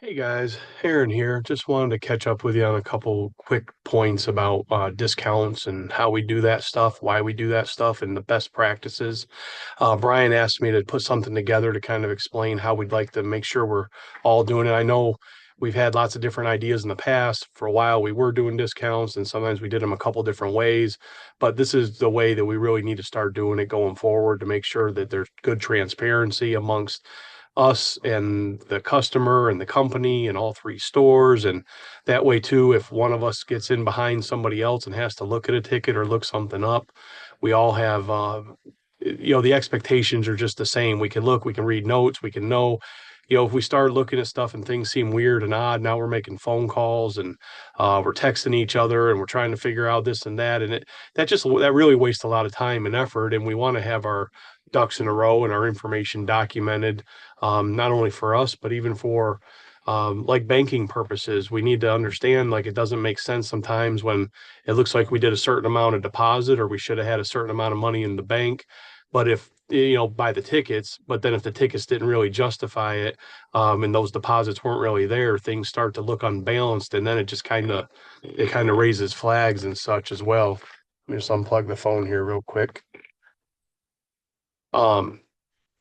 Hey guys, Aaron here. Just wanted to catch up with you on a couple quick points about discounts and how we do that stuff, why we do that stuff, and the best practices. Brian asked me to put something together to kind of explain how we'd like to make sure we're all doing it. I know we've had lots of different ideas in the past. For a while, we were doing discounts, and sometimes we did them a couple different ways. But this is the way that we really need to start doing it going forward to make sure that there's good transparency amongst us and the customer and the company and all three stores. And that way, too, if one of us gets in behind somebody else and has to look at a ticket or look something up, we all have, the expectations are just the same. We can look, we can read notes, we can know. If we start looking at stuff and things seem weird and odd, now we're making phone calls and we're texting each other and we're trying to figure out this and that. And that really wastes a lot of time and effort. And we want to have our ducks in a row and our information documented, not only for us, but even for like banking purposes. We need to understand like it doesn't make sense sometimes when it looks like we did a certain amount of deposit or we should have had a certain amount of money in the bank. But if buy the tickets, but then if the tickets didn't really justify it, and those deposits weren't really there, things start to look unbalanced, and then it kind of raises flags and such as well. Let me just unplug the phone here real quick. Um,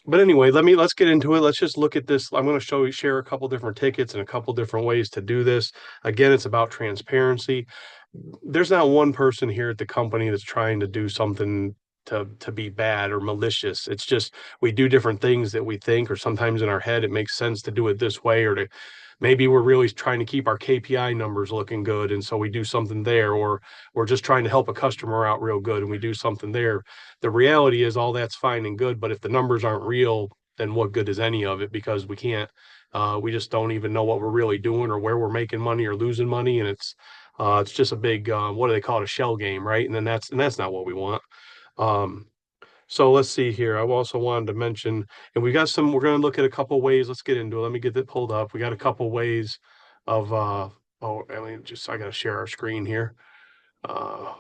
but anyway, let's get into it. Let's just look at this. I'm going to share a couple different tickets and a couple different ways to do this. Again, it's about transparency. There's not one person here at the company that's trying to do something to be bad or malicious. It's just we do different things that we think, or sometimes in our head it makes sense to do it this way, or to maybe we're really trying to keep our KPI numbers looking good, and so we do something there, or we're just trying to help a customer out real good and we do something there. The reality is all that's fine and good, but if the numbers aren't real, then what good is any of it? Because we can't, we just don't even know what we're really doing or where we're making money or losing money, and it's just a big what do they call it, a shell game, right? And that's not what we want. Um, so let's see here. I also wanted to mention, and we're going to look at a couple ways. Let's get into it. Let me get that pulled up. We got a couple ways of, I got to share our screen here. A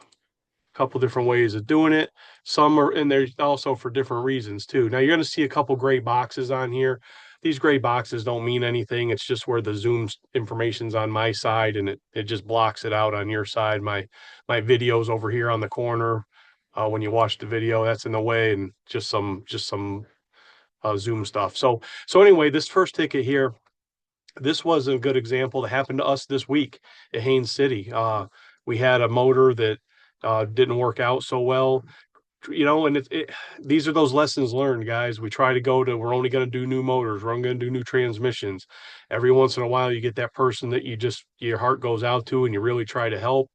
couple different ways of doing it. Some are in there also for different reasons too. Now you're going to see a couple gray boxes on here. These gray boxes don't mean anything. It's just where the Zoom information's on my side, and it just blocks it out on your side. My video's over here on the corner. When you watch the video, that's in the way, and just some Zoom stuff. So anyway, this first ticket here, this was a good example that happened to us this week at Haines City. We had a motor that didn't work out so well, and these are those lessons learned, guys. We're only going to do new motors. We're only going to do new transmissions. Every once in a while, you get that person that your heart goes out to and you really try to help.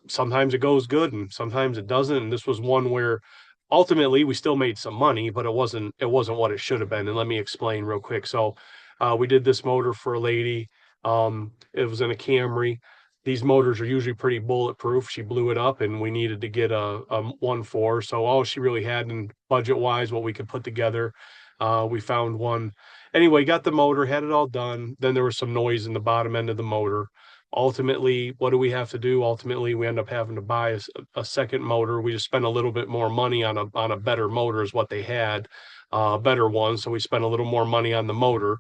Sometimes it goes good and sometimes it doesn't. And this was one where ultimately we still made some money, but it wasn't what it should have been. And let me explain real quick. So we did this motor for a lady. It was in a Camry. These motors are usually pretty bulletproof. She blew it up and we needed to get a 1.4. So all she really had in budget wise, what we could put together, we found one. Anyway, got the motor, had it all done. Then there was some noise in the bottom end of the motor. Ultimately, what do we have to do? Ultimately, we end up having to buy a second motor. We just spent a little bit more money on a better motor is what they had, a better one. So we spent a little more money on the motor.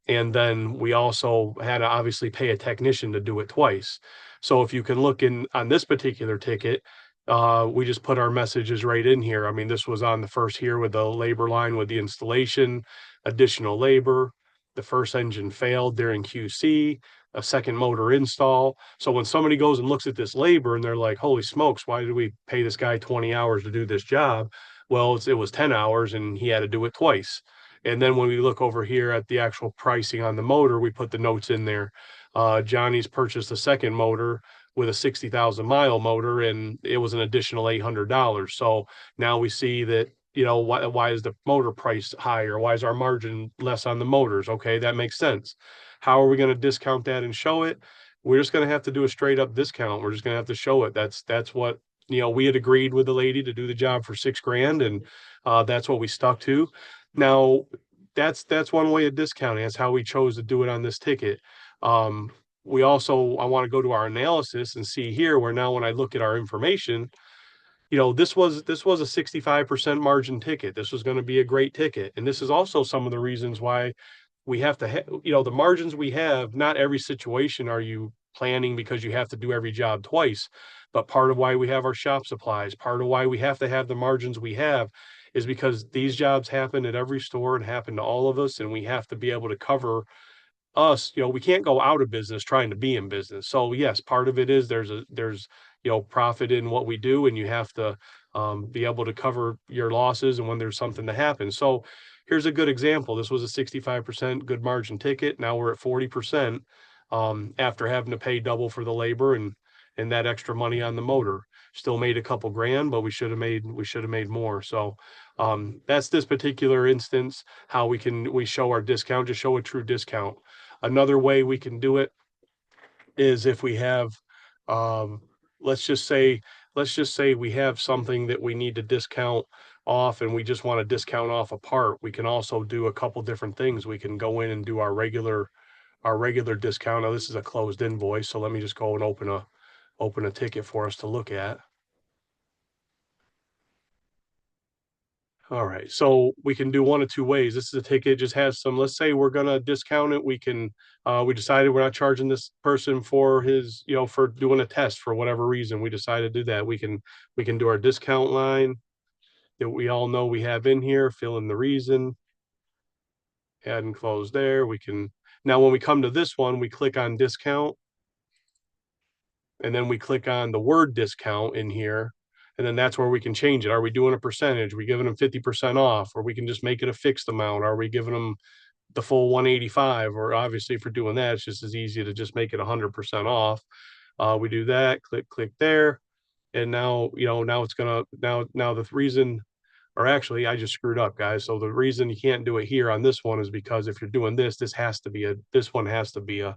And then we also had to obviously pay a technician to do it twice. So if you can look in on this particular ticket, we just put our messages right in here. I mean, this was on the first here with the labor line with the installation, additional labor. The first engine failed during QC, a second motor install. So when somebody goes and looks at this labor and they're like, holy smokes, why did we pay this guy 20 hours to do this job? Well, it was 10 hours and he had to do it twice. And then when we look over here at the actual pricing on the motor, we put the notes in there. Johnny's purchased a second motor with a 60,000 mile motor, and it was an additional $800. So now we see that, why is the motor price higher? Why is our margin less on the motors? Okay, that makes sense. How are we going to discount that and show it? We're just going to have to do a straight up discount. We're just going to have to show it. That's what, we had agreed with the lady to do the job for $6,000, and that's what we stuck to. Now, that's one way of discounting. That's how we chose to do it on this ticket. Um, I want to go to our analysis and see here where now when I look at our information, this was a 65% margin ticket. This was going to be a great ticket. And this is also some of the reasons why we have to the margins we have, not every situation are you planning because you have to do every job twice. But part of why we have our shop supplies, part of why we have to have the margins we have is because these jobs happen at every store and happen to all of us. And we have to be able to cover us, we can't go out of business trying to be in business. So yes, part of it is there's profit in what we do, and you have to be able to cover your losses and when there's something that happens. So here's a good example. This was a 65% good margin ticket. Now we're at 40% after having to pay double for the labor and that extra money on the motor. Still made a couple grand, but we should have made more. So that's this particular instance how we show our discount, just show a true discount. Another way we can do it is if we have, um, let's just say, let's just say we have something that we need to discount off and we just want to discount off a part. We can also do a couple different things. We can go in and do our regular discount. Now this is a closed invoice, so let me just go and open a ticket for us to look at. All right, so we can do one of two ways. This is a ticket, just has some, let's say we're gonna discount it. We decided we're not charging this person for for doing a test for whatever reason. We decided to do that. We can do our discount line that we all know we have in here, fill in the reason, add and close there. Now when we come to this one, we click on discount and then we click on the word discount in here. And then that's where we can change it. Are we doing a percentage? Are we giving them 50% off? Or we can just make it a fixed amount? Are we giving them the full 185? Or obviously, if we're doing that, it's just as easy to just make it 100% off. We do that, click there. And now it's gonna, now the reason, or actually, I just screwed up, guys. So the reason you can't do it here on this one is because if you're doing this one has to be a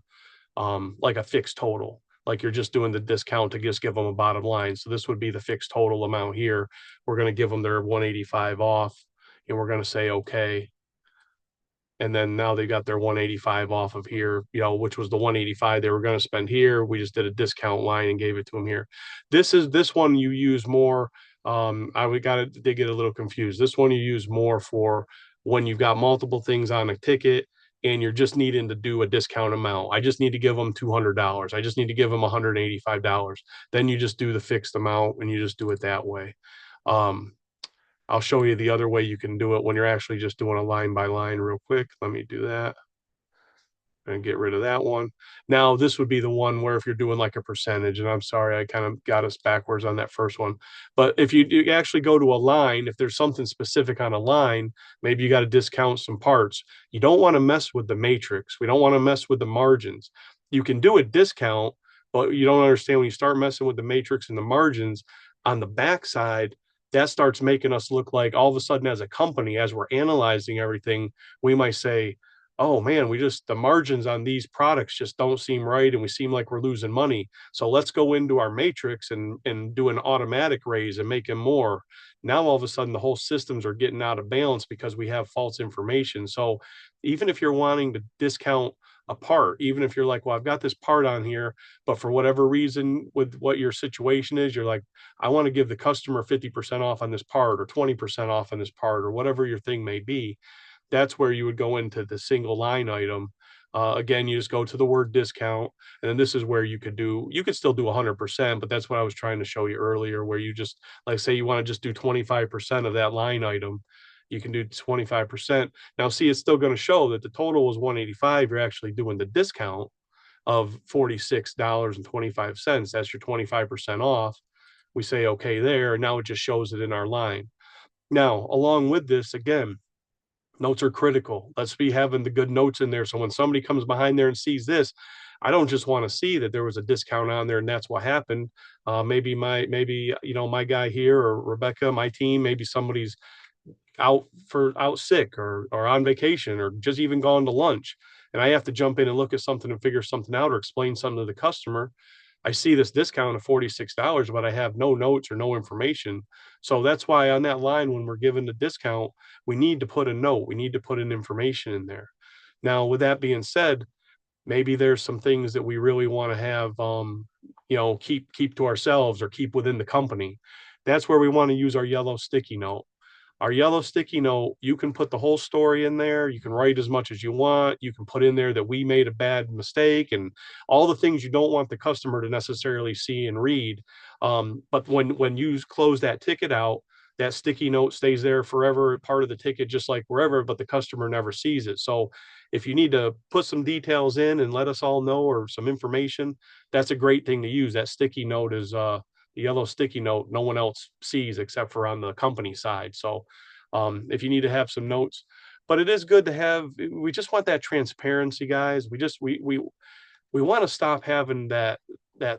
like a fixed total. Like you're just doing the discount to just give them a bottom line. So this would be the fixed total amount here. We're going to give them their 185 off and we're going to say, okay. And then now they got their 185 off of here, which was the 185 they were going to spend here. We just did a discount line and gave it to them here. This one you use more. We got to they get a little confused. This one you use more for when you've got multiple things on a ticket and you're just needing to do a discount amount. I just need to give them $200. I just need to give them $185. Then you just do the fixed amount and you just do it that way. Um, I'll show you the other way you can do it when you're actually just doing a line by line real quick. Let me do that and get rid of that one. Now, this would be the one where if you're doing like a percentage, and I'm sorry, I kind of got us backwards on that first one. But if you actually go to a line, if there's something specific on a line, maybe you got to discount some parts. You don't want to mess with the matrix. We don't want to mess with the margins. You can do a discount, but you don't understand when you start messing with the matrix and the margins on the backside, that starts making us look like all of a sudden as a company, as we're analyzing everything, we might say, oh man, the margins on these products just don't seem right and we seem like we're losing money. So let's go into our matrix and do an automatic raise and make them more. Now all of a sudden the whole systems are getting out of balance because we have false information. So even if you're wanting to discount a part, even if you're like, well, I've got this part on here, but for whatever reason with what your situation is, you're like, I want to give the customer 50% off on this part or 20% off on this part or whatever your thing may be. That's where you would go into the single line item. Again, you just go to the word discount, and then this is where you could still do 100%, but that's what I was trying to show you earlier, where you just, like, say you want to just do 25% of that line item, you can do 25%. Now, see, it's still going to show that the total was 185. You're actually doing the discount of $46.25. That's your 25% off. We say okay there, and now it just shows it in our line. Now, along with this, again, notes are critical. Let's be having the good notes in there. So when somebody comes behind there and sees this, I don't just want to see that there was a discount on there and that's what happened. Maybe my guy here or Rebecca, my team, maybe somebody's out sick or on vacation or just even gone to lunch. And I have to jump in and look at something and figure something out or explain something to the customer. I see this discount of $46, but I have no notes or no information. So that's why on that line, when we're given the discount, we need to put a note. We need to put an information in there. Now, with that being said, maybe there's some things that we really want to have, keep to ourselves or keep within the company. That's where we want to use our yellow sticky note. Our yellow sticky note, you can put the whole story in there. You can write as much as you want. You can put in there that we made a bad mistake and all the things you don't want the customer to necessarily see and read. But when you close that ticket out, that sticky note stays there forever, part of the ticket, just like wherever, but the customer never sees it. So if you need to put some details in and let us all know or some information, that's a great thing to use. That sticky note is the yellow sticky note no one else sees except for on the company side. So if you need to have some notes, but it is good to have. We just want that transparency, guys. We want to stop having that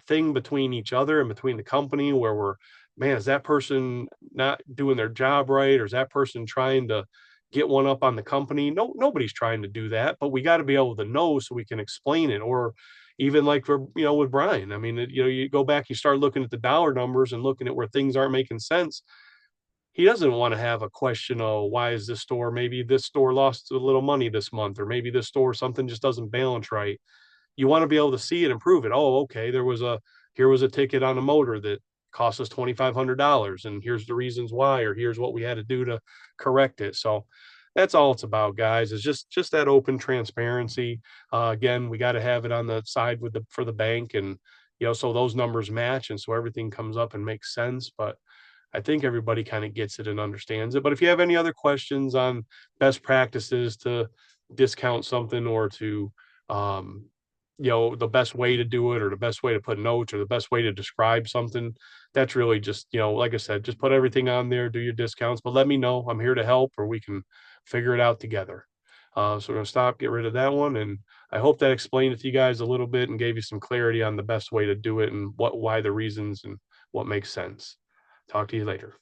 thing between each other and between the company where we're, man, is that person not doing their job right, or is that person trying to get one up on the company? No, nobody's trying to do that, but we got to be able to know so we can explain it. Or even like for, with Brian, I mean, you go back, you start looking at the dollar numbers and looking at where things aren't making sense. He doesn't want to have a question of why is this store, maybe this store lost a little money this month, or maybe this store something just doesn't balance right. You want to be able to see it and prove it. Oh, okay, here was a ticket on a motor that cost us $2,500, and here's the reasons why, or here's what we had to do to correct it. So that's all it's about, guys. Is just that open transparency. Again, we got to have it on the side with the for the bank, and so those numbers match, and so everything comes up and makes sense. But I think everybody kind of gets it and understands it. But if you have any other questions on best practices to discount something, or to um, the best way to do it, or the best way to put notes, or the best way to describe something, that's really just, like I said, just put everything on there, do your discounts, but let me know. I'm here to help, or we can figure it out together. So we're gonna stop, get rid of that one, and I hope that explained it to you guys a little bit and gave you some clarity on the best way to do it and why the reasons and what makes sense. Talk to you later.